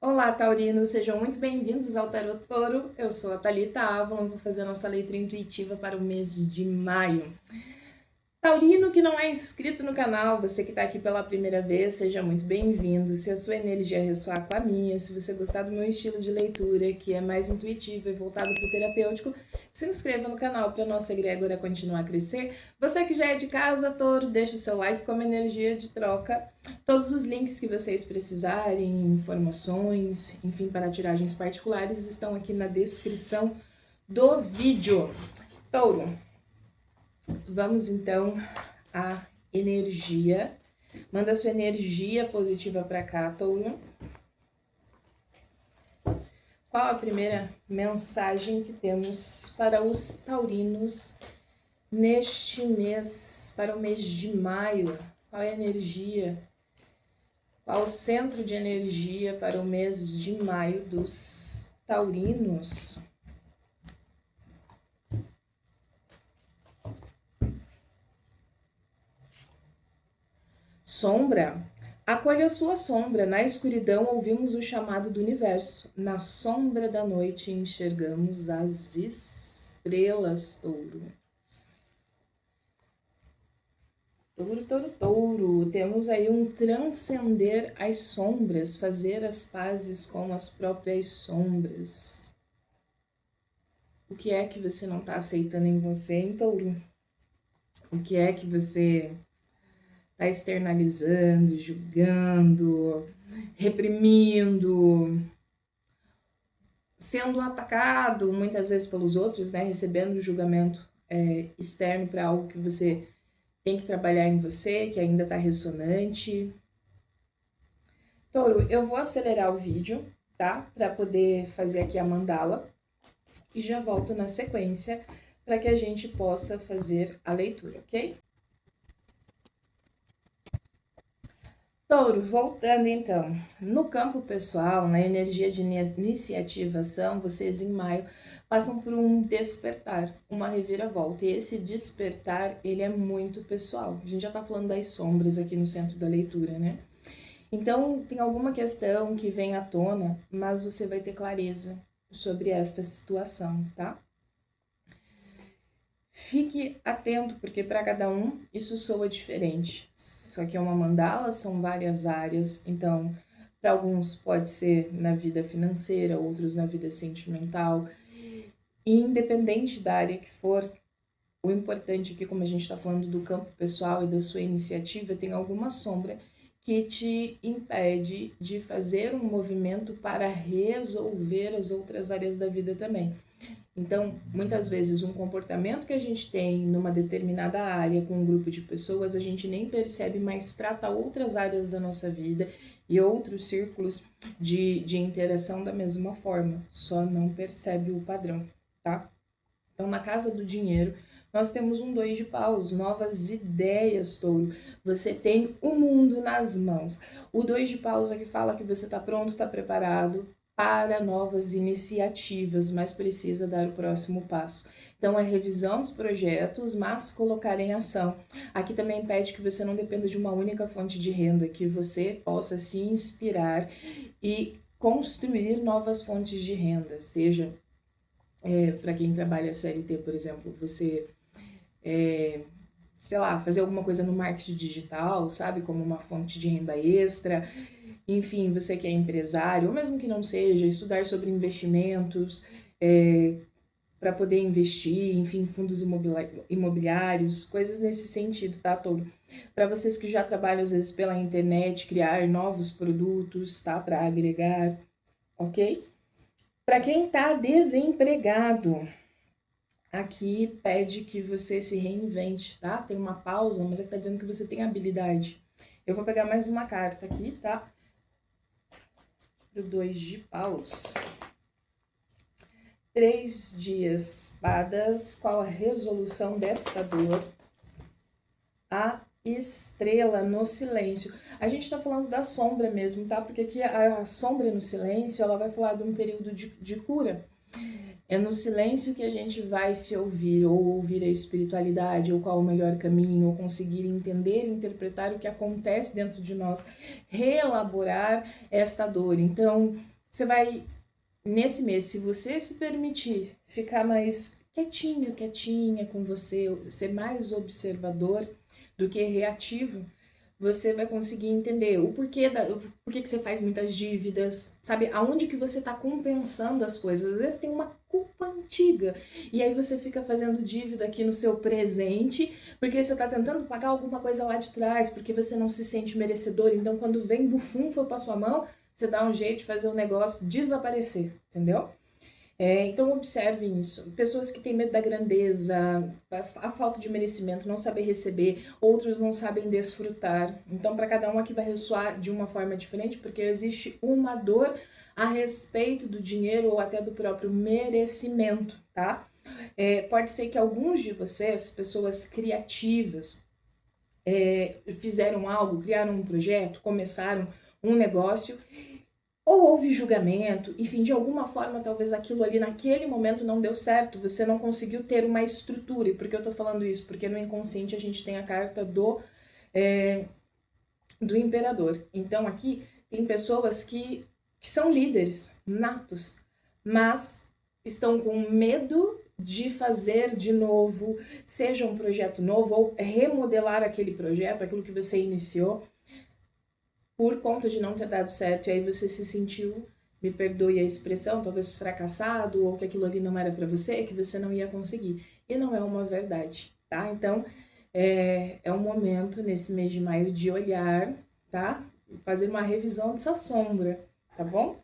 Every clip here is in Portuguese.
Olá, taurinos, sejam muito bem-vindos ao Tarot Toro. Eu sou a Thalita Avalon, vou fazer a nossa leitura intuitiva para o mês de maio. Taurino que não é inscrito no canal, você que está aqui pela primeira vez, seja muito bem-vindo. Se a sua energia ressoar com a minha, se você gostar do meu estilo de leitura, que é mais intuitivo e voltado para o terapêutico, se inscreva no canal para a nossa egrégora continuar a crescer. Você que já é de casa, touro, deixa o seu like como energia de troca. Todos os links que vocês precisarem, informações, enfim, para tiragens particulares, estão aqui na descrição do vídeo. Touro, vamos então à energia. Manda sua energia positiva para cá, Touro. Qual a primeira mensagem que temos para os taurinos neste mês, para o mês de maio? Qual é a energia? Qual o centro de energia para o mês de maio dos taurinos? Sombra. Acolha sua sombra. Na escuridão ouvimos o chamado do universo. Na sombra da noite enxergamos as estrelas, touro. Touro, touro, touro. Temos aí um transcender as sombras, fazer as pazes com as próprias sombras. O que é que você não está aceitando em você, hein, touro? O que é que você está externalizando, julgando, reprimindo, sendo atacado muitas vezes pelos outros, né? Recebendo julgamento externo para algo que você tem que trabalhar em você, que ainda está ressonante. Touro, eu vou acelerar o vídeo, tá? Para poder fazer aqui a mandala e já volto na sequência para que a gente possa fazer a leitura, ok? Touro, voltando então, no campo pessoal, na energia de iniciativação, vocês em maio passam por um despertar, uma reviravolta, e esse despertar, ele é muito pessoal. A gente já tá falando das sombras aqui no centro da leitura, né? Então, tem alguma questão que vem à tona, mas você vai ter clareza sobre esta situação, tá? Fique atento, porque para cada um isso soa diferente. Isso aqui é uma mandala, são várias áreas, então para alguns pode ser na vida financeira, outros na vida sentimental. E independente da área que for, o importante aqui, como a gente está falando do campo pessoal e da sua iniciativa, tem alguma sombra que te impede de fazer um movimento para resolver as outras áreas da vida também. Então, muitas vezes, um comportamento que a gente tem numa determinada área com um grupo de pessoas, a gente nem percebe, mas trata outras áreas da nossa vida e outros círculos de interação da mesma forma, só não percebe o padrão, tá? Então, na casa do dinheiro, nós temos um 2 de paus, novas ideias, touro. Você tem o mundo nas mãos. O 2 de paus aqui fala que você está pronto, está preparado para novas iniciativas, mas precisa dar o próximo passo. Então, é revisão dos projetos, mas colocar em ação. Aqui também pede que você não dependa de uma única fonte de renda, que você possa se inspirar e construir novas fontes de renda, seja para quem trabalha CLT, por exemplo, você, sei lá, fazer alguma coisa no marketing digital, sabe, como uma fonte de renda extra. Enfim, você que é empresário, ou mesmo que não seja, estudar sobre investimentos, para poder investir, enfim, fundos imobiliários, coisas nesse sentido, tá, Touro? Para vocês que já trabalham, às vezes, pela internet, criar novos produtos, tá, para agregar, ok? Para quem tá desempregado, aqui pede que você se reinvente, tá? Tem uma pausa, mas é que tá dizendo que você tem habilidade. Eu vou pegar mais uma carta aqui, tá? Pro 2 de paus. 3 de espadas. Qual a resolução desta dor? A estrela no silêncio. A gente tá falando da sombra mesmo, tá? Porque aqui a sombra no silêncio, ela vai falar de um período de cura. É no silêncio que a gente vai se ouvir, ou ouvir a espiritualidade, ou qual o melhor caminho, ou conseguir entender, interpretar o que acontece dentro de nós, reelaborar essa dor. Então, você vai, nesse mês, se você se permitir ficar mais quietinho, quietinha com você, ser mais observador do que reativo, você vai conseguir entender o porquê, o porquê que você faz muitas dívidas, sabe? Aonde que você tá compensando as coisas. Às vezes tem uma culpa antiga, e aí você fica fazendo dívida aqui no seu presente, porque você tá tentando pagar alguma coisa lá de trás, porque você não se sente merecedor. Então, quando vem bufunfa pra sua mão, você dá um jeito de fazer o negócio desaparecer, entendeu? Então observem isso. Pessoas que têm medo da grandeza, a falta de merecimento, não saber receber, outros não sabem desfrutar. Então para cada um aqui vai ressoar de uma forma diferente, porque existe uma dor a respeito do dinheiro ou até do próprio merecimento, tá? Pode ser que alguns de vocês, pessoas criativas, fizeram algo, criaram um projeto, começaram um negócio, ou houve julgamento, enfim, de alguma forma talvez aquilo ali naquele momento não deu certo, você não conseguiu ter uma estrutura. E por que eu tô falando isso? Porque no inconsciente a gente tem a carta do imperador. Então aqui tem pessoas que são líderes natos, mas estão com medo de fazer de novo, seja um projeto novo ou remodelar aquele projeto, aquilo que você iniciou, por conta de não ter dado certo, e aí você se sentiu, me perdoe a expressão, talvez fracassado, ou que aquilo ali não era para você, que você não ia conseguir. E não é uma verdade, tá? Então, é um momento, nesse mês de maio, de olhar, tá? Fazer uma revisão dessa sombra, tá bom?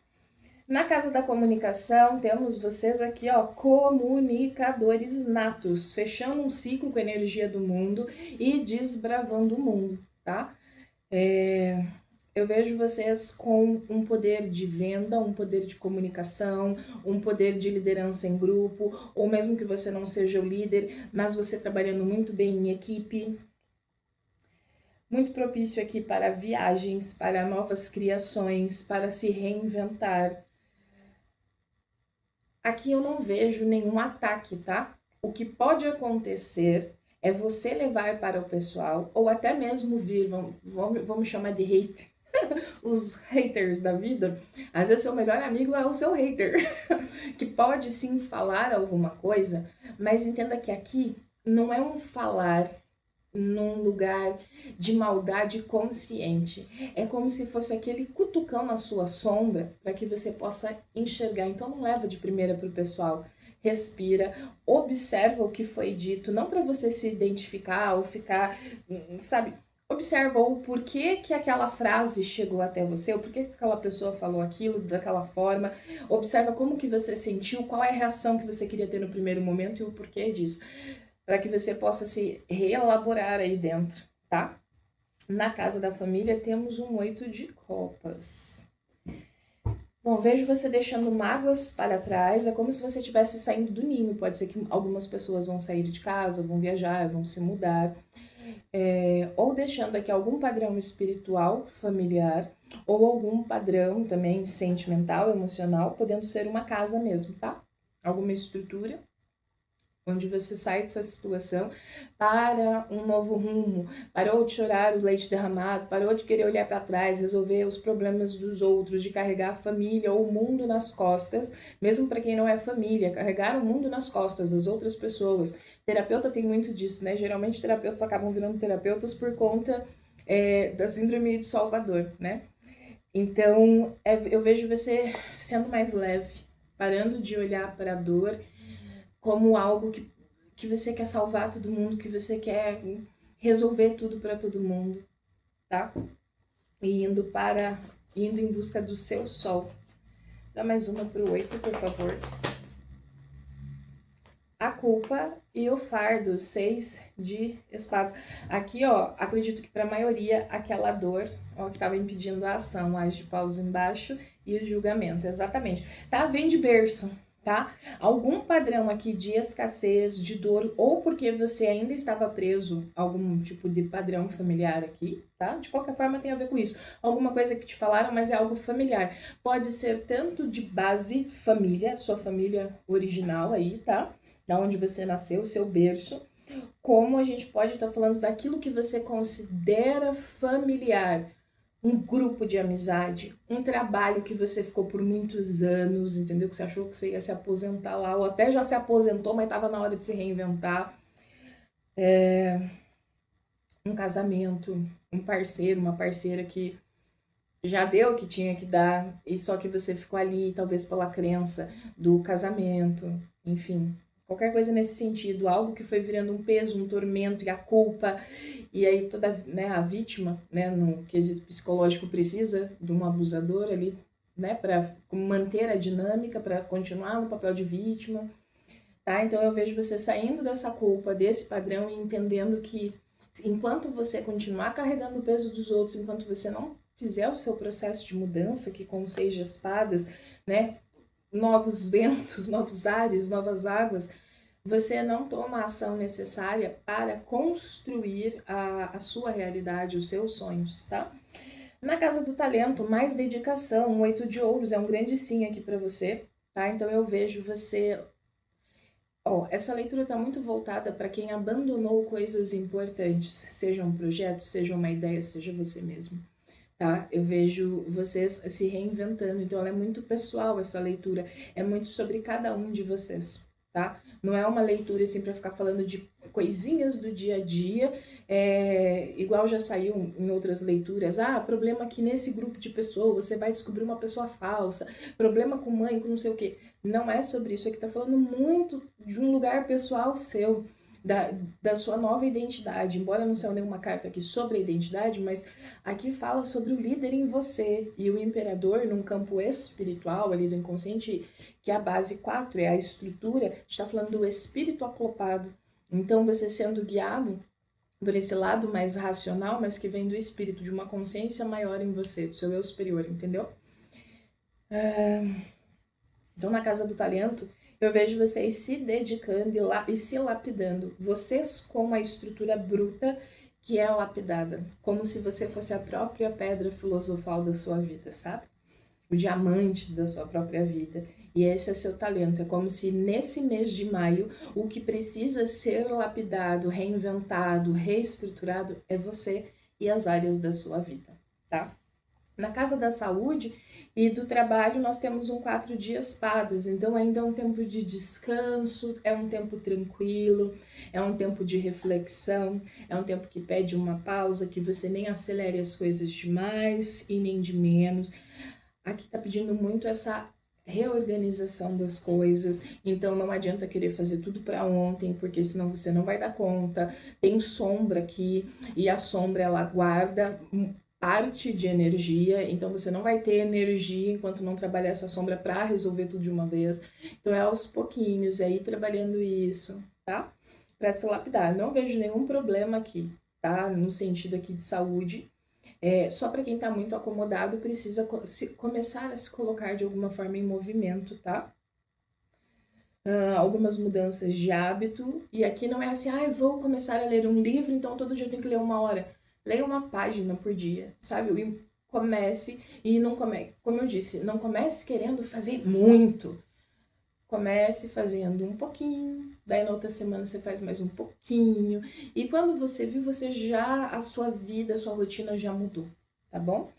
Na casa da comunicação, temos vocês aqui, ó, comunicadores natos, fechando um ciclo com a energia do mundo e desbravando o mundo, tá? Eu vejo vocês com um poder de venda, um poder de comunicação, um poder de liderança em grupo, ou mesmo que você não seja o líder, mas você trabalhando muito bem em equipe. Muito propício aqui para viagens, para novas criações, para se reinventar. Aqui eu não vejo nenhum ataque, tá? O que pode acontecer é você levar para o pessoal, ou até mesmo vir, vamos chamar de hate, os haters da vida. Às vezes seu melhor amigo é o seu hater, que pode sim falar alguma coisa, mas entenda que aqui não é um falar num lugar de maldade consciente. É como se fosse aquele cutucão na sua sombra para que você possa enxergar. Então não leva de primeira pro pessoal. Respira, observa o que foi dito, não para você se identificar ou ficar, sabe? Observa o porquê que aquela frase chegou até você, o porquê que aquela pessoa falou aquilo daquela forma. Observa como que você sentiu, qual é a reação que você queria ter no primeiro momento e o porquê disso, para que você possa se reelaborar aí dentro, tá? Na casa da família temos um 8 de copas. Bom, vejo você deixando mágoas para trás, é como se você estivesse saindo do ninho. Pode ser que algumas pessoas vão sair de casa, vão viajar, vão se mudar, ou deixando aqui algum padrão espiritual, familiar, ou algum padrão também sentimental, emocional, podendo ser uma casa mesmo, tá? Alguma estrutura onde você sai dessa situação para um novo rumo, parou de chorar o leite derramado, parou de querer olhar para trás, resolver os problemas dos outros, de carregar a família ou o mundo nas costas, mesmo para quem não é família, carregar o mundo nas costas das outras pessoas. Terapeuta tem muito disso, né? Geralmente terapeutas acabam virando terapeutas por conta da síndrome do Salvador, né? Então, eu vejo você sendo mais leve, parando de olhar para a dor como algo que você quer salvar todo mundo, que você quer resolver tudo para todo mundo, tá? E indo em busca do seu sol. Dá mais uma pro 8, por favor. A culpa e o fardo, 6 de espadas. Aqui, ó, acredito que para a maioria aquela dor, ó, que estava impedindo a ação, as de paus embaixo e o julgamento, exatamente. Tá? Vem de berço. tá? Algum padrão aqui de escassez, de dor, ou porque você ainda estava preso a algum tipo de padrão familiar aqui, tá? De qualquer forma tem a ver com isso. Alguma coisa que te falaram, mas é algo familiar. Pode ser tanto de base família, sua família original aí, tá? Da onde você nasceu, seu berço, como a gente pode estar falando daquilo que você considera familiar, um grupo de amizade, um trabalho que você ficou por muitos anos, entendeu? Que você achou que você ia se aposentar lá, ou até já se aposentou, mas estava na hora de se reinventar. Um casamento, um parceiro, uma parceira que já deu o que tinha que dar, e só que você ficou ali, talvez pela crença do casamento, enfim. Qualquer coisa nesse sentido, algo que foi virando um peso, um tormento e a culpa, e aí toda, né, a vítima, né, no quesito psicológico precisa de um abusador ali, né, para manter a dinâmica, para continuar no papel de vítima, tá? Então eu vejo você saindo dessa culpa, desse padrão e entendendo que enquanto você continuar carregando o peso dos outros, enquanto você não fizer o seu processo de mudança, que com 6 de espadas, né, novos ventos, novos ares, novas águas, você não toma a ação necessária para construir a sua realidade, os seus sonhos, tá? Na casa do talento, mais dedicação, um 8 de ouros é um grande sim aqui para você, tá? Então eu vejo você. Ó, essa leitura está muito voltada para quem abandonou coisas importantes, seja um projeto, seja uma ideia, seja você mesmo, tá? Eu vejo vocês se reinventando, então ela é muito pessoal essa leitura, é muito sobre cada um de vocês, tá? Não é uma leitura assim para ficar falando de coisinhas do dia a dia, igual já saiu em outras leituras, problema aqui nesse grupo de pessoas, você vai descobrir uma pessoa falsa, problema com mãe, com não sei o quê. Não é sobre isso, aqui tá falando muito de um lugar pessoal seu, da sua nova identidade, embora não seja nenhuma carta aqui sobre a identidade, mas aqui fala sobre o líder em você e o imperador num campo espiritual ali do inconsciente, que é a base 4, é a estrutura, está falando do espírito aclopado. Então você sendo guiado por esse lado mais racional, mas que vem do espírito, de uma consciência maior em você, do seu eu superior, entendeu? Então, na Casa do Talento, eu vejo vocês se dedicando e se lapidando. Vocês como a estrutura bruta que é lapidada. Como se você fosse a própria pedra filosofal da sua vida, sabe? O diamante da sua própria vida. E esse é seu talento. É como se nesse mês de maio, o que precisa ser lapidado, reinventado, reestruturado é você e as áreas da sua vida, tá? Na Casa da Saúde e do Trabalho, nós temos um 4 de espadas, então ainda é um tempo de descanso, é um tempo tranquilo, é um tempo de reflexão, é um tempo que pede uma pausa, que você nem acelere as coisas demais e nem de menos. Aqui tá pedindo muito essa reorganização das coisas, então não adianta querer fazer tudo para ontem, porque senão você não vai dar conta. Tem sombra aqui e a sombra ela guarda parte de energia, então você não vai ter energia enquanto não trabalhar essa sombra para resolver tudo de uma vez. Então é aos pouquinhos, é ir trabalhando isso, tá? Para se lapidar. Não vejo nenhum problema aqui, tá? No sentido aqui de saúde. Só para quem está muito acomodado precisa começar a se colocar de alguma forma em movimento, tá? Algumas mudanças de hábito, e aqui não é assim, vou começar a ler um livro, então todo dia eu tenho que ler 1 hora. Leia uma página por dia, sabe? E comece, e não comece, como eu disse, não comece querendo fazer muito. Comece fazendo um pouquinho, daí na outra semana você faz mais um pouquinho, e quando você viu, a sua vida, a sua rotina já mudou, tá bom?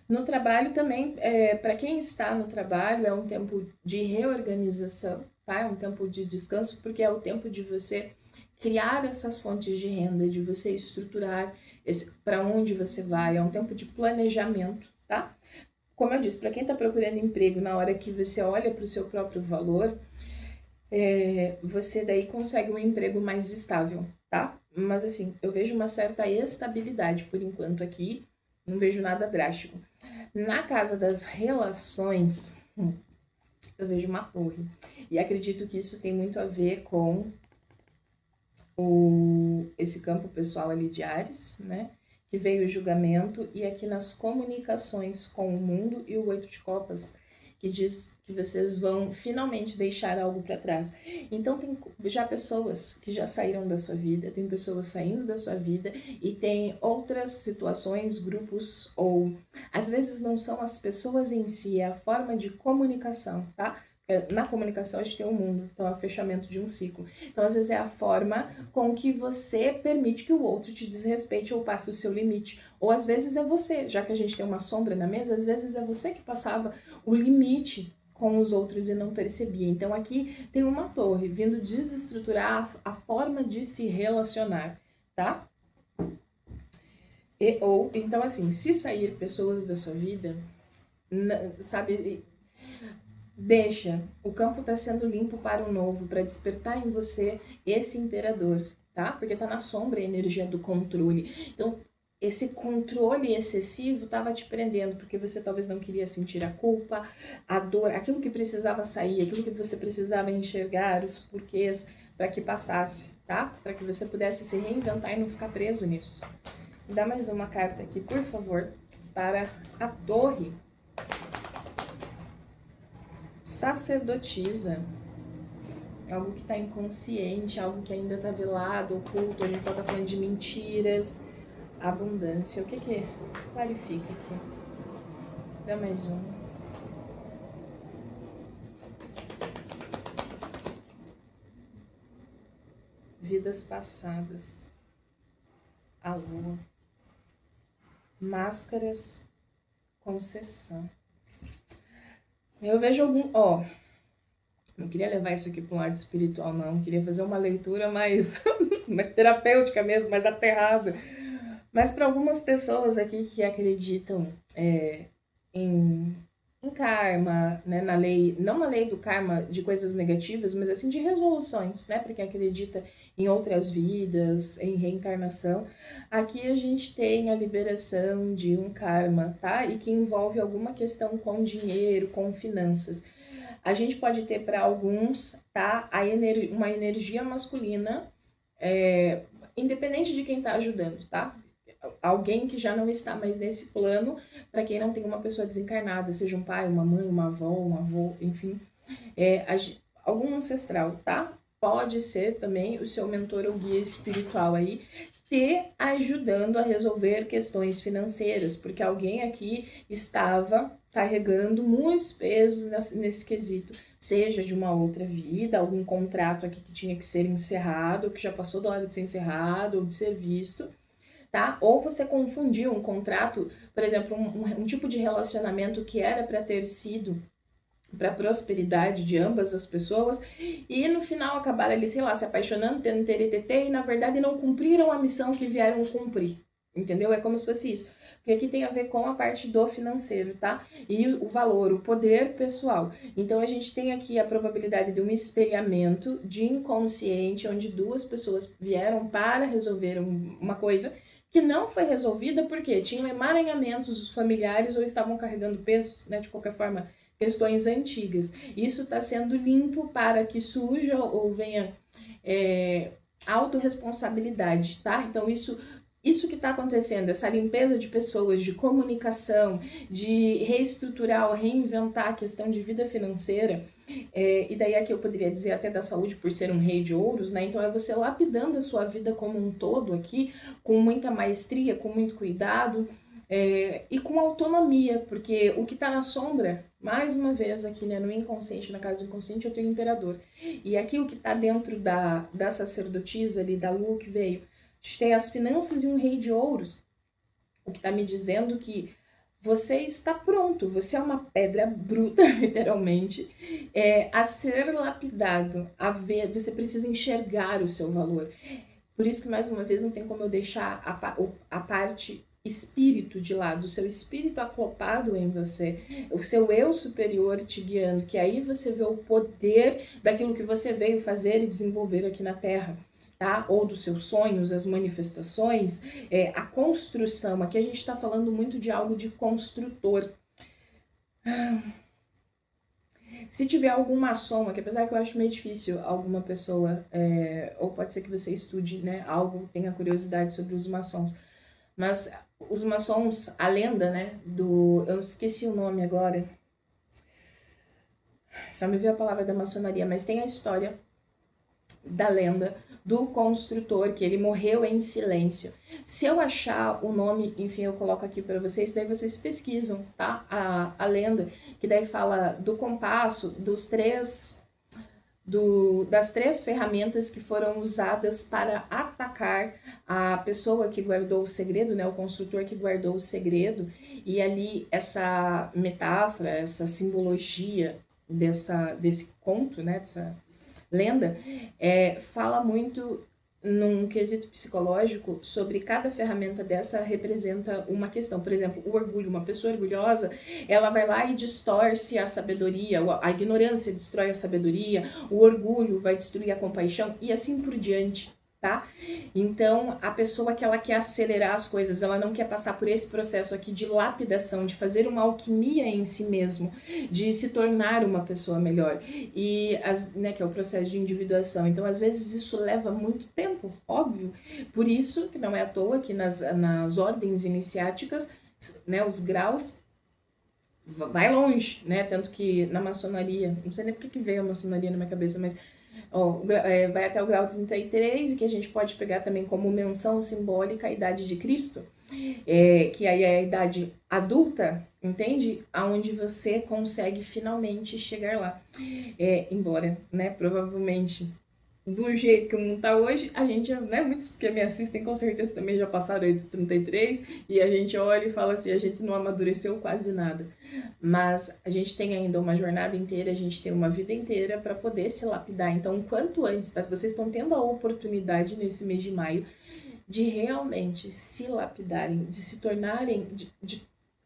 No trabalho também, para quem está no trabalho, é um tempo de reorganização, tá? É um tempo de descanso, porque é o tempo de você criar essas fontes de renda, de você estruturar para onde você vai, é um tempo de planejamento, tá? Como eu disse, para quem está procurando emprego, na hora que você olha para o seu próprio valor, você daí consegue um emprego mais estável, tá? Mas assim, eu vejo uma certa estabilidade por enquanto aqui, não vejo nada drástico. Na casa das relações, eu vejo uma torre. E acredito que isso tem muito a ver com esse campo pessoal ali de Áries, né? Que veio o julgamento, e aqui nas comunicações com o mundo e o 8 de copas, que diz que vocês vão finalmente deixar algo para trás. Então tem já pessoas que já saíram da sua vida, tem pessoas saindo da sua vida e tem outras situações, grupos ou às vezes não são as pessoas em si, é a forma de comunicação, tá? Na comunicação a gente tem um mundo, então é o fechamento de um ciclo. Então às vezes é a forma com que você permite que o outro te desrespeite ou passe o seu limite. Ou às vezes é você, já que a gente tem uma sombra na mesa, às vezes é você que passava o limite com os outros e não percebia. Então aqui tem uma torre vindo desestruturar a forma de se relacionar, tá? Então assim, se sair pessoas da sua vida, sabe, deixa, o campo está sendo limpo para o novo, para despertar em você esse imperador, tá? Porque tá na sombra a energia do controle. Então, esse controle excessivo estava te prendendo, porque você talvez não queria sentir a culpa, a dor, aquilo que precisava sair, aquilo que você precisava enxergar, os porquês, para que passasse, tá? Para que você pudesse se reinventar e não ficar preso nisso. Dá mais uma carta aqui, por favor, para a torre. Sacerdotisa, algo que está inconsciente, algo que ainda está velado, oculto, a gente pode estar falando de mentiras, abundância, o que que clarifica aqui? Dá mais um. Vidas passadas, a lua, máscaras, concessão. Eu vejo não queria levar isso aqui para um lado espiritual, não. Queria fazer uma leitura mais terapêutica mesmo, mais aterrada. Mas para algumas pessoas aqui que acreditam em karma, né, na lei, não na lei do karma de coisas negativas, mas assim de resoluções, né, para quem acredita em outras vidas, em reencarnação, aqui a gente tem a liberação de um karma, tá? E que envolve alguma questão com dinheiro, com finanças. A gente pode ter para alguns, tá, uma energia masculina, independente de quem tá ajudando, tá? Alguém que já não está mais nesse plano, para quem não tem uma pessoa desencarnada, seja um pai, uma mãe, uma avó, um avô, enfim, algum ancestral, tá? Pode ser também o seu mentor ou guia espiritual aí, te ajudando a resolver questões financeiras, porque alguém aqui estava carregando muitos pesos nesse quesito, seja de uma outra vida, algum contrato aqui que tinha que ser encerrado, que já passou da hora de ser encerrado ou de ser visto, tá? Ou você confundiu um contrato, por exemplo, um tipo de relacionamento que era para ter sido para a prosperidade de ambas as pessoas e no final acabaram ali, sei lá, se apaixonando, tendo TTT e na verdade não cumpriram a missão que vieram cumprir, entendeu? É como se fosse isso. Porque aqui tem a ver com a parte do financeiro, tá? E o valor, o poder pessoal. Então a gente tem aqui a probabilidade de um espelhamento de inconsciente, onde duas pessoas vieram para resolver uma coisa que não foi resolvida porque tinham emaranhamentos familiares ou estavam carregando pesos, né, de qualquer forma, questões antigas. Isso está sendo limpo para que surja ou venha autorresponsabilidade, tá? Então isso que está acontecendo, essa limpeza de pessoas, de comunicação, de reestruturar ou reinventar a questão de vida financeira, e daí aqui eu poderia dizer até da saúde por ser um rei de ouros, né? Então é você lapidando a sua vida como um todo aqui, com muita maestria, com muito cuidado, e com autonomia, porque o que está na sombra, mais uma vez aqui, né, no inconsciente, na casa do inconsciente, eu tenho o imperador. E aqui o que está dentro da sacerdotisa ali, da lua que veio, a gente tem as finanças e um rei de ouros, o que está me dizendo que você está pronto, você é uma pedra bruta, literalmente, a ser lapidado, a ver, você precisa enxergar o seu valor. Por isso que, mais uma vez, não tem como eu deixar a parte espírito de lado, o seu espírito acoplado em você, o seu eu superior te guiando, que aí você vê o poder daquilo que você veio fazer e desenvolver aqui na Terra, tá? Ou dos seus sonhos, as manifestações, a construção. Aqui a gente está falando muito de algo de construtor. Se tiver algum maçom aqui, apesar que eu acho meio difícil alguma pessoa, ou pode ser que você estude, né, algo, tenha curiosidade sobre os maçons, mas os maçons, a lenda, né, eu esqueci o nome agora, só me veio a palavra da maçonaria, mas tem a história da lenda do construtor, que ele morreu em silêncio. Se eu achar o nome, enfim, eu coloco aqui para vocês, daí vocês pesquisam, tá? A lenda, que daí fala do compasso, das três ferramentas que foram usadas para atacar a pessoa que guardou o segredo, né, o construtor que guardou o segredo, e ali essa metáfora, essa simbologia desse conto, né, dessa lenda, fala muito num quesito psicológico sobre cada ferramenta dessa representa uma questão. Por exemplo, o orgulho, uma pessoa orgulhosa, ela vai lá e distorce a sabedoria, a ignorância destrói a sabedoria, o orgulho vai destruir a compaixão e assim por diante, tá? Então, a pessoa que ela quer acelerar as coisas, ela não quer passar por esse processo aqui de lapidação, de fazer uma alquimia em si mesmo, de se tornar uma pessoa melhor, e né, que é o processo de individuação. Então, às vezes, isso leva muito tempo, óbvio. Por isso, que não é à toa que nas ordens iniciáticas, né, os graus, vai longe, né? Tanto que na maçonaria, não sei nem porque que veio a maçonaria na minha cabeça, mas vai até o grau 33, e que a gente pode pegar também como menção simbólica a idade de Cristo, que aí é a idade adulta, entende? Aonde você consegue finalmente chegar lá. Embora, né, provavelmente, do jeito que o mundo tá hoje, a gente, né, muitos que me assistem com certeza também já passaram aí dos 33, e a gente olha e fala assim, a gente não amadureceu quase nada. Mas a gente tem ainda uma jornada inteira, a gente tem uma vida inteira para poder se lapidar. Então, quanto antes, tá? Vocês estão tendo a oportunidade nesse mês de maio de realmente se lapidarem, de se tornarem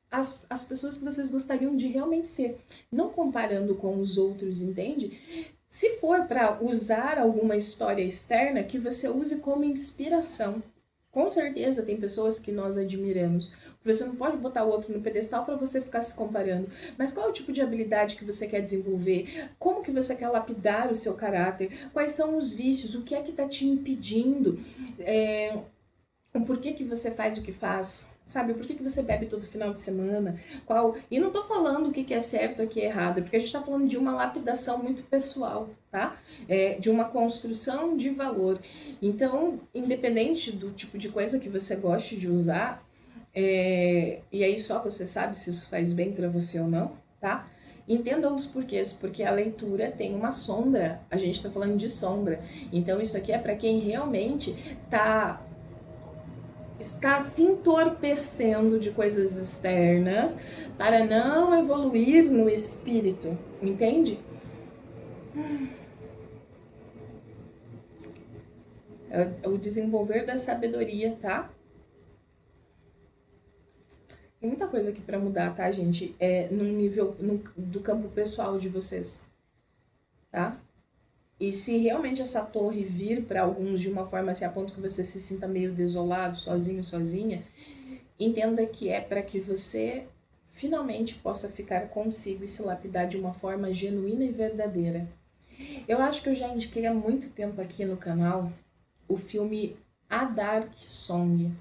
as pessoas que vocês gostariam de realmente ser. Não comparando com os outros, entende? Se for para usar alguma história externa, que você use como inspiração. Com certeza tem pessoas que nós admiramos. Você não pode botar o outro no pedestal para você ficar se comparando. Mas qual é o tipo de habilidade que você quer desenvolver? Como que você quer lapidar o seu caráter? Quais são os vícios? O que é que está te impedindo? O porquê que você faz o que faz? Sabe, por que você bebe todo final de semana? E não tô falando o que é certo e o que é errado, porque a gente tá falando de uma lapidação muito pessoal, tá? De uma construção de valor. Então, independente do tipo de coisa que você goste de usar, e aí só você sabe se isso faz bem para você ou não, tá? Entenda os porquês, porque a leitura tem uma sombra, a gente tá falando de sombra. Então, isso aqui é para quem realmente está se entorpecendo de coisas externas para não evoluir no espírito, entende? É o desenvolver da sabedoria, tá? Tem muita coisa aqui para mudar, tá, gente? Num nível do campo pessoal de vocês, tá? E se realmente essa torre vir para alguns de uma forma assim, a ponto que você se sinta meio desolado, sozinho, sozinha, entenda que é para que você finalmente possa ficar consigo e se lapidar de uma forma genuína e verdadeira. Eu acho que eu já indiquei há muito tempo aqui no canal o filme A Dark Song.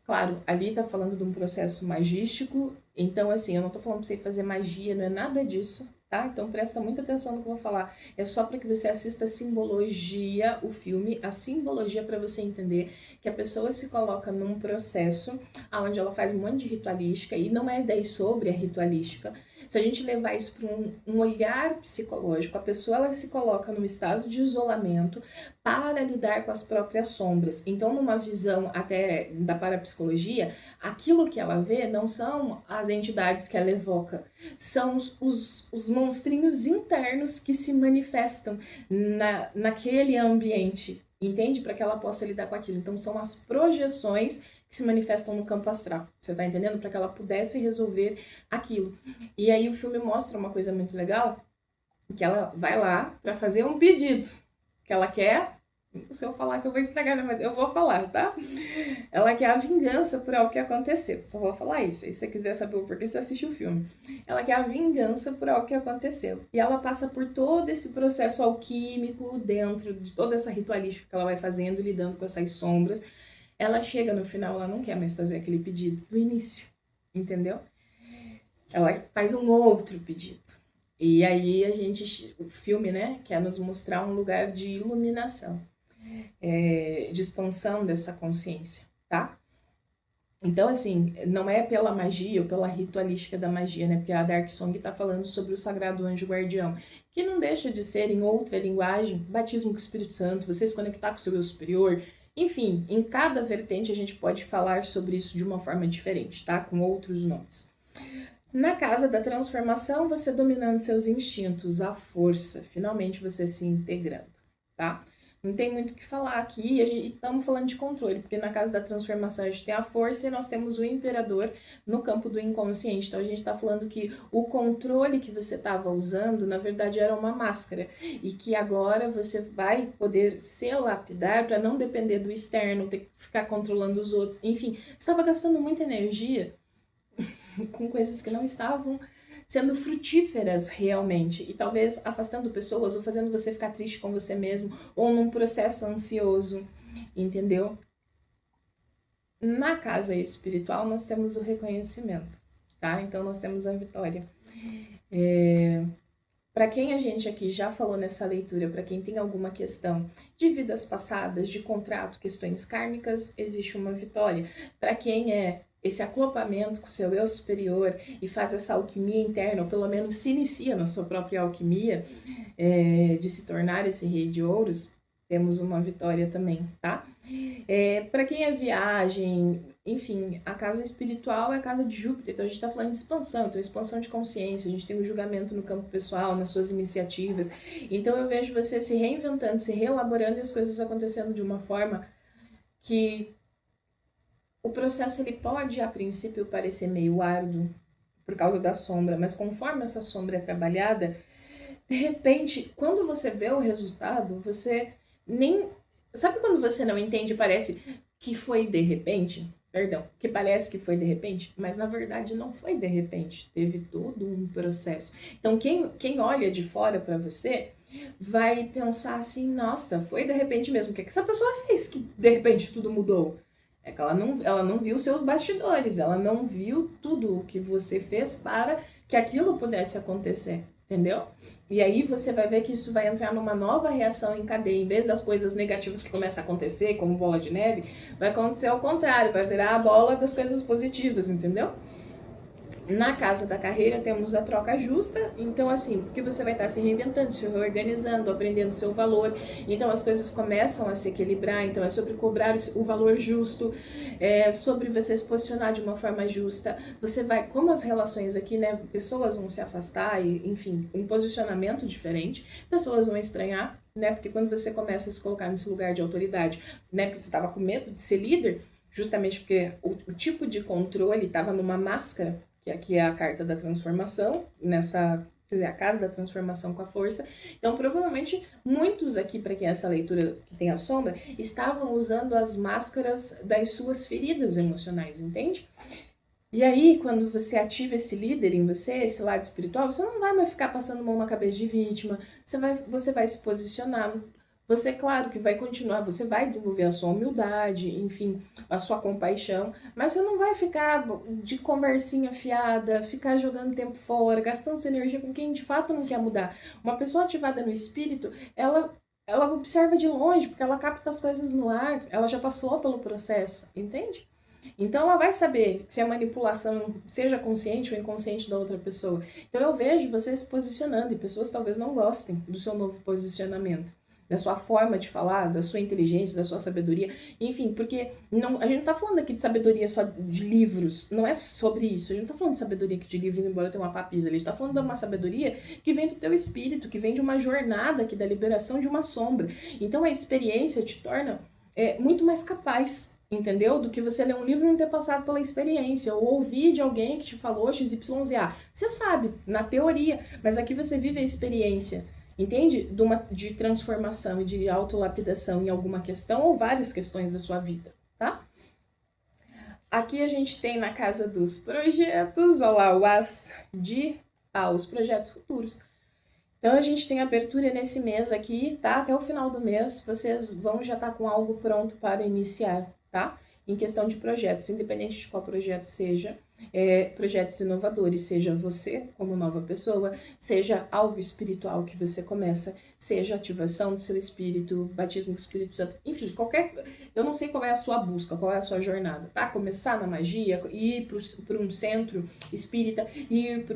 Claro, ali tá falando de um processo magístico, então assim, eu não tô falando pra você fazer magia, não é nada disso, tá? Então presta muita atenção no que eu vou falar. É só para que você assista a simbologia, o filme, a simbologia para você entender que a pessoa se coloca num processo onde ela faz um monte de ritualística, e não é daí sobre a ritualística. Se a gente levar isso para um olhar psicológico, a pessoa ela se coloca num estado de isolamento para lidar com as próprias sombras. Então, numa visão até da parapsicologia, aquilo que ela vê não são as entidades que ela evoca, são os monstrinhos internos que se manifestam naquele ambiente, entende? Para que ela possa lidar com aquilo. Então, são as projeções que se manifestam no campo astral, você tá entendendo? Para que ela pudesse resolver aquilo. E aí o filme mostra uma coisa muito legal, que ela vai lá para fazer um pedido, que ela quer, se eu falar que eu vou estragar, mas eu vou falar, tá? Ela quer a vingança por algo que aconteceu, só vou falar isso, e se você quiser saber o porquê, você assiste o filme. Ela quer a vingança por algo que aconteceu, e ela passa por todo esse processo alquímico dentro de toda essa ritualística que ela vai fazendo, lidando com essas sombras. Ela chega no final, ela não quer mais fazer aquele pedido do início, entendeu? Ela faz um outro pedido. E aí o filme, né, quer nos mostrar um lugar de iluminação, de expansão dessa consciência, tá? Então, assim, não é pela magia ou pela ritualística da magia, né? Porque a Dark Song tá falando sobre o Sagrado Anjo Guardião, que não deixa de ser, em outra linguagem, batismo com o Espírito Santo, você se conectar com o seu eu superior. Enfim, em cada vertente a gente pode falar sobre isso de uma forma diferente, tá? Com outros nomes. Na casa da transformação, você dominando seus instintos, a força, finalmente você se integrando, tá? Não tem muito o que falar aqui, e estamos falando de controle, porque na casa da transformação a gente tem a força e nós temos o imperador no campo do inconsciente. Então a gente está falando que o controle que você estava usando, na verdade, era uma máscara, e que agora você vai poder se lapidar para não depender do externo, ter que ficar controlando os outros. Enfim, você estava gastando muita energia com coisas que não estavam sendo frutíferas realmente, e talvez afastando pessoas ou fazendo você ficar triste com você mesmo ou num processo ansioso, entendeu? Na casa espiritual nós temos o reconhecimento, tá? Então nós temos a vitória. Para quem a gente aqui já falou nessa leitura, para quem tem alguma questão de vidas passadas, de contrato, questões kármicas, existe uma vitória. Para quem é esse acoplamento com o seu eu superior e faz essa alquimia interna, ou pelo menos se inicia na sua própria alquimia, de se tornar esse rei de ouros, temos uma vitória também, tá? Para quem é viagem, enfim, a casa espiritual é a casa de Júpiter, então a gente está falando de expansão, então expansão de consciência, a gente tem o julgamento no campo pessoal, nas suas iniciativas, então eu vejo você se reinventando, se reelaborando e as coisas acontecendo de uma forma que o processo ele pode, a princípio, parecer meio árduo por causa da sombra, mas conforme essa sombra é trabalhada, de repente, quando você vê o resultado, você nem... Sabe quando você não entende, parece que foi de repente? Perdão, que parece que foi de repente, mas na verdade não foi de repente, teve todo um processo. Então, quem olha de fora para você vai pensar assim, nossa, foi de repente mesmo. O que essa pessoa fez que de repente tudo mudou? É que ela não viu seus bastidores, ela não viu tudo o que você fez para que aquilo pudesse acontecer, entendeu? E aí você vai ver que isso vai entrar numa nova reação em cadeia. Em vez das coisas negativas que começam a acontecer, como bola de neve, vai acontecer ao contrário, vai virar a bola das coisas positivas, entendeu? Na casa da carreira temos a troca justa, então assim, porque você vai estar se reinventando, se reorganizando, aprendendo o seu valor, então as coisas começam a se equilibrar, então é sobre cobrar o valor justo, é sobre você se posicionar de uma forma justa, você vai, como as relações aqui, né, pessoas vão se afastar, e enfim, um posicionamento diferente, pessoas vão estranhar, né, porque quando você começa a se colocar nesse lugar de autoridade, né, porque você estava com medo de ser líder, justamente porque o tipo de controle estava numa máscara, que aqui é a carta da transformação, quer dizer, a casa da transformação com a força. Então, provavelmente, muitos aqui, para quem é essa leitura que tem a sombra, estavam usando as máscaras das suas feridas emocionais, entende? E aí, quando você ativa esse líder em você, esse lado espiritual, você não vai mais ficar passando mão na cabeça de vítima, você vai se posicionar. Você, claro, que vai continuar, você vai desenvolver a sua humildade, enfim, a sua compaixão, mas você não vai ficar de conversinha fiada, ficar jogando tempo fora, gastando sua energia com quem de fato não quer mudar. Uma pessoa ativada no espírito, ela observa de longe, porque ela capta as coisas no ar, ela já passou pelo processo, entende? Então ela vai saber se a manipulação seja consciente ou inconsciente da outra pessoa. Então eu vejo você se posicionando e pessoas talvez não gostem do seu novo posicionamento, da sua forma de falar, da sua inteligência, da sua sabedoria, enfim, porque a gente não tá falando aqui de sabedoria só de livros, não é sobre isso, a gente não tá falando de sabedoria aqui de livros, embora tenha uma papisa ali, a gente tá falando de uma sabedoria que vem do teu espírito, que vem de uma jornada aqui da liberação de uma sombra. Então a experiência te torna muito mais capaz, entendeu? Do que você ler um livro e não ter passado pela experiência, ou ouvir de alguém que te falou XYZA. Você sabe, na teoria, mas aqui você vive a experiência, entende? De transformação e de autolapidação em alguma questão ou várias questões da sua vida, tá? Aqui a gente tem na casa dos projetos, olha lá, o As de os projetos futuros. Então a gente tem abertura nesse mês aqui, tá? Até o final do mês vocês vão já estar com algo pronto para iniciar, tá? Em questão de projetos, independente de qual projeto seja. projetos inovadores, seja você como nova pessoa, seja algo espiritual que você começa, seja ativação do seu espírito, batismo do Espírito Santo, enfim, eu não sei qual é a sua busca, qual é a sua jornada, tá? Começar na magia, ir para um centro espírita, ir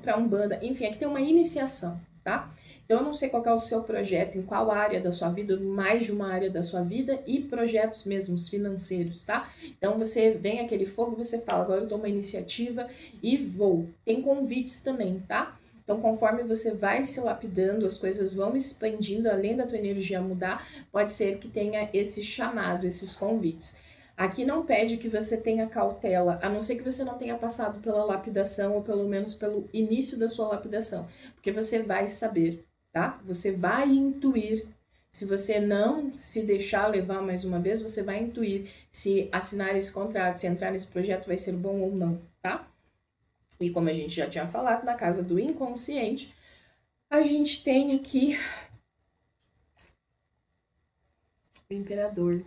para Umbanda, enfim, aqui tem uma iniciação, tá? Então, eu não sei qual é o seu projeto, em qual área da sua vida, mais de uma área da sua vida, e projetos mesmos financeiros, tá? Então, você vem aquele fogo, você fala, agora eu tomo uma iniciativa e vou. Tem convites também, tá? Então, conforme você vai se lapidando, as coisas vão expandindo, além da tua energia mudar, pode ser que tenha esse chamado, esses convites. Aqui não pede que você tenha cautela, a não ser que você não tenha passado pela lapidação, ou pelo menos pelo início da sua lapidação, porque você vai saber, tá? Você vai intuir. Se você não se deixar levar mais uma vez, você vai intuir se assinar esse contrato, se entrar nesse projeto vai ser bom ou não, tá? E como a gente já tinha falado, na casa do inconsciente, a gente tem aqui o imperador.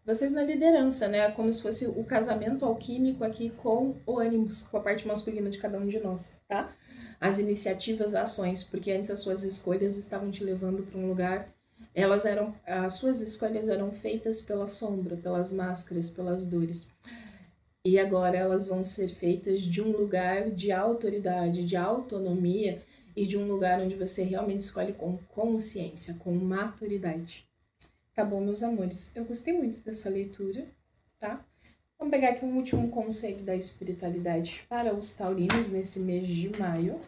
Vocês na liderança, né? Como se fosse o casamento alquímico aqui com o ânimos, com a parte masculina de cada um de nós, tá? As iniciativas, ações, porque antes as suas escolhas estavam te levando para um lugar, as suas escolhas eram feitas pela sombra, pelas máscaras, pelas dores. E agora elas vão ser feitas de um lugar de autoridade, de autonomia e de um lugar onde você realmente escolhe com consciência, com maturidade. Tá bom, meus amores? Eu gostei muito dessa leitura, tá? Vamos pegar aqui um último conceito da espiritualidade para os taurinos nesse mês de maio.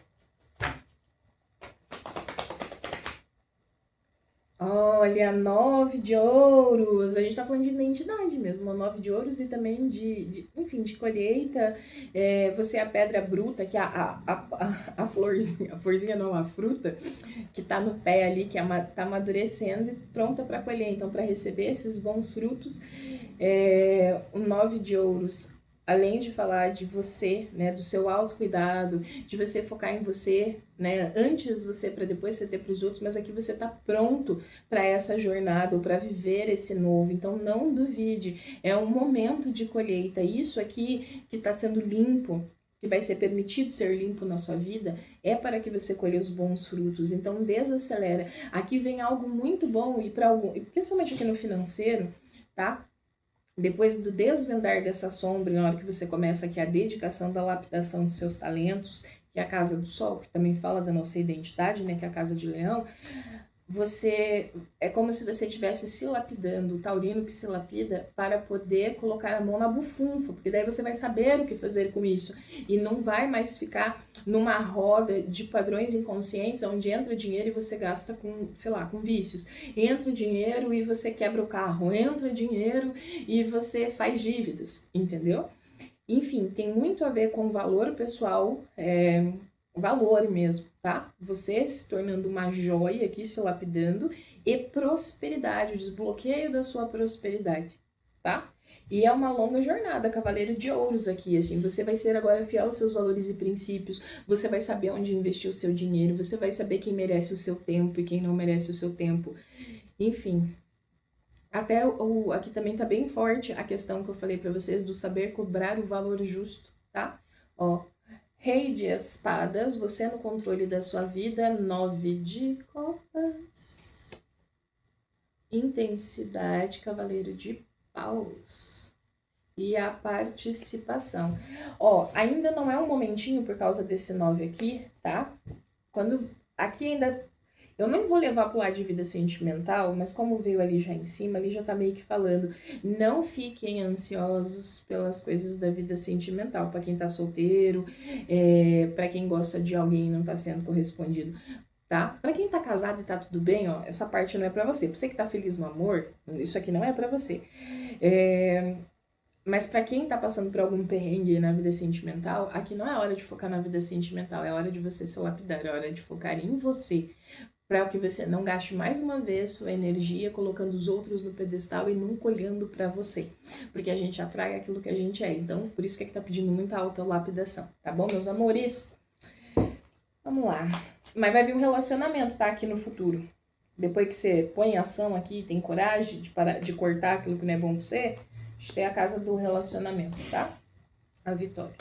Olha, 9 de ouros, a gente tá falando de identidade mesmo, 9 de ouros e também enfim, de colheita, você é a pedra bruta, que é a florzinha não, a fruta, que tá no pé ali, que tá amadurecendo e pronta para colher, então para receber esses bons frutos, o 9 de ouros, além de falar de você, né, do seu autocuidado, de você focar em você, né, antes você para depois você ter para os outros, mas aqui você tá pronto para essa jornada ou para viver esse novo. Então não duvide, é um momento de colheita. Isso aqui que está sendo limpo, que vai ser permitido ser limpo na sua vida, é para que você colhe os bons frutos. Então desacelera. Aqui vem algo muito bom e para algum, principalmente aqui no financeiro, tá? Depois do desvendar dessa sombra, na hora que você começa aqui a dedicação da lapidação dos seus talentos, que é a casa do sol, que também fala da nossa identidade, né, que é a casa de leão, é como se você estivesse se lapidando, o taurino que se lapida, para poder colocar a mão na bufunfa, porque daí você vai saber o que fazer com isso, e não vai mais ficar numa roda de padrões inconscientes, onde entra dinheiro e você gasta com, sei lá, com vícios, entra dinheiro e você quebra o carro, entra dinheiro e você faz dívidas, entendeu? Enfim, tem muito a ver com valor pessoal, valor mesmo, tá? Você se tornando uma joia aqui, se lapidando, e prosperidade, o desbloqueio da sua prosperidade, tá? E é uma longa jornada, cavaleiro de ouros aqui, assim, você vai ser agora fiel aos seus valores e princípios, você vai saber onde investir o seu dinheiro, você vai saber quem merece o seu tempo e quem não merece o seu tempo, enfim. Até aqui também tá bem forte a questão que eu falei pra vocês do saber cobrar o valor justo, tá? Ó, Rei de espadas, você no controle da sua vida, 9 de copas. Intensidade, cavaleiro de paus. E a participação. Ó, ainda não é um momentinho por causa desse 9 aqui, tá? Aqui ainda... Eu não vou levar pro lado de vida sentimental, mas como veio ali já em cima, ali já tá meio que falando, não fiquem ansiosos pelas coisas da vida sentimental, para quem tá solteiro, para quem gosta de alguém e não tá sendo correspondido, tá? Para quem tá casado e tá tudo bem, ó, essa parte não é para você. Pra você que tá feliz no amor, isso aqui não é para você. Mas para quem tá passando por algum perrengue na vida sentimental, aqui não é hora de focar na vida sentimental, é hora de você se lapidar, é hora de focar em você, para que você não gaste mais uma vez sua energia colocando os outros no pedestal e nunca olhando para você, porque a gente atrai aquilo que a gente é, então por isso que tá pedindo muita autolapidação, tá bom, meus amores? Vamos lá, mas vai vir um relacionamento, tá, aqui no futuro, Depois que você põe em ação aqui, tem coragem de parar, de cortar aquilo que não é bom pra você, a gente tem a casa do relacionamento, tá? A vitória.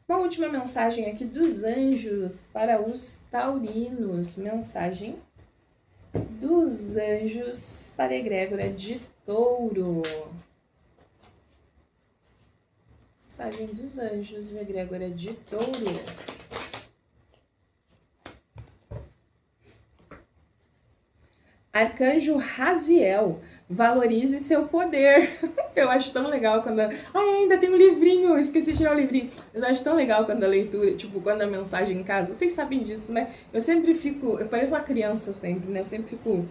Uma última mensagem aqui dos anjos para os taurinos. Mensagem dos anjos para a egrégora de Touro. Mensagem dos anjos, egrégora de Touro. Arcanjo Raziel, valorize seu poder. Eu acho tão legal quando... Ai, ainda tem um livrinho, esqueci de tirar o livrinho. Mas eu acho tão legal quando a leitura, tipo, quando a mensagem em casa... Vocês sabem disso, né? Eu sempre fico... Eu pareço uma criança sempre, né? Eu sempre fico... Não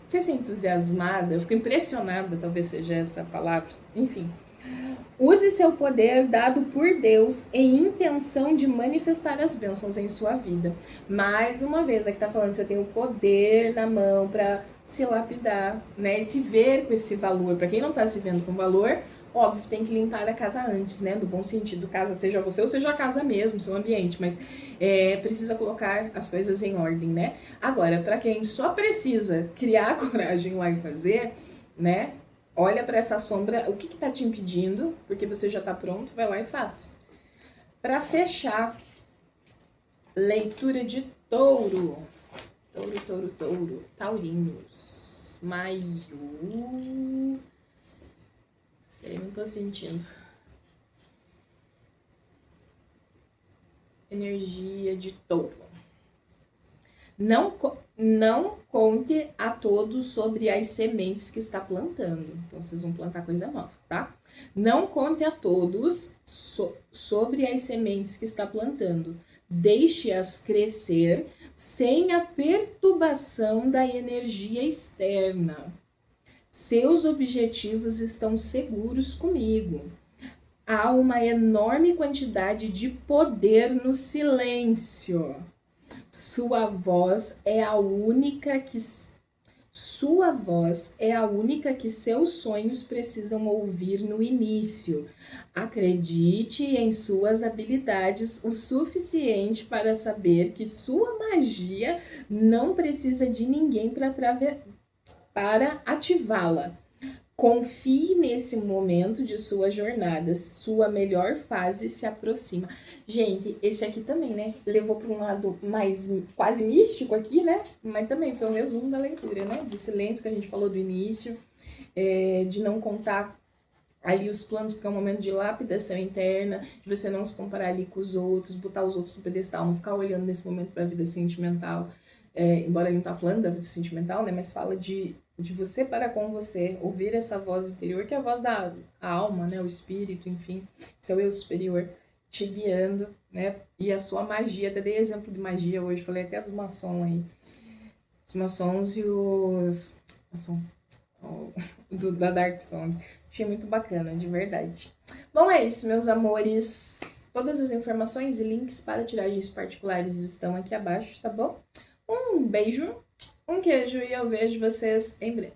sei se entusiasmada, eu fico impressionada, talvez seja essa palavra. Enfim. Use seu poder dado por Deus em intenção de manifestar as bênçãos em sua vida. Mais uma vez, aqui tá falando que você tem o poder na mão para se lapidar, né? E se ver com esse valor. Para quem não tá se vendo com valor, óbvio, tem que limpar a casa antes, né? Do bom sentido, casa seja você ou seja a casa mesmo, seu ambiente, mas precisa colocar as coisas em ordem, né? Agora, para quem só precisa criar a coragem lá e fazer, né? Olha para essa sombra, o que está te impedindo, porque você já está pronto, vai lá e faz. Para fechar, leitura de Touro. Touro. Taurinos. Maio. Sei, não tô sentindo. Energia de Touro. Não conte a todos sobre as sementes que está plantando. Então, vocês vão plantar coisa nova, tá? Não conte a todos sobre as sementes que está plantando. Deixe-as crescer sem a perturbação da energia externa. Seus objetivos estão seguros comigo. Há uma enorme quantidade de poder no silêncio. Sua voz é a única que seus sonhos precisam ouvir no início. Acredite em suas habilidades o suficiente para saber que sua magia não precisa de ninguém para ativá-la. Confie nesse momento de sua jornada, sua melhor fase se aproxima. Gente, esse aqui também, né? Levou para um lado mais quase místico aqui, né? Mas também foi um resumo da leitura, né? Do silêncio que a gente falou do início, de não contar ali os planos, porque é um momento de lapidação interna, de você não se comparar ali com os outros, botar os outros no pedestal, não ficar olhando nesse momento para a vida sentimental. Embora ele não tá falando da vida sentimental, né? Mas fala de você para com você, ouvir essa voz interior, que é a voz da alma, né? O espírito, enfim, seu eu superior te guiando, né? E a sua magia, até dei exemplo de magia hoje, falei até dos maçons aí. Os maçons e os... da Dark Song. Achei muito bacana, de verdade. Bom, é isso, meus amores. Todas as informações e links para tiragens particulares estão aqui abaixo, tá bom? Um beijo, um queijo e eu vejo vocês em breve.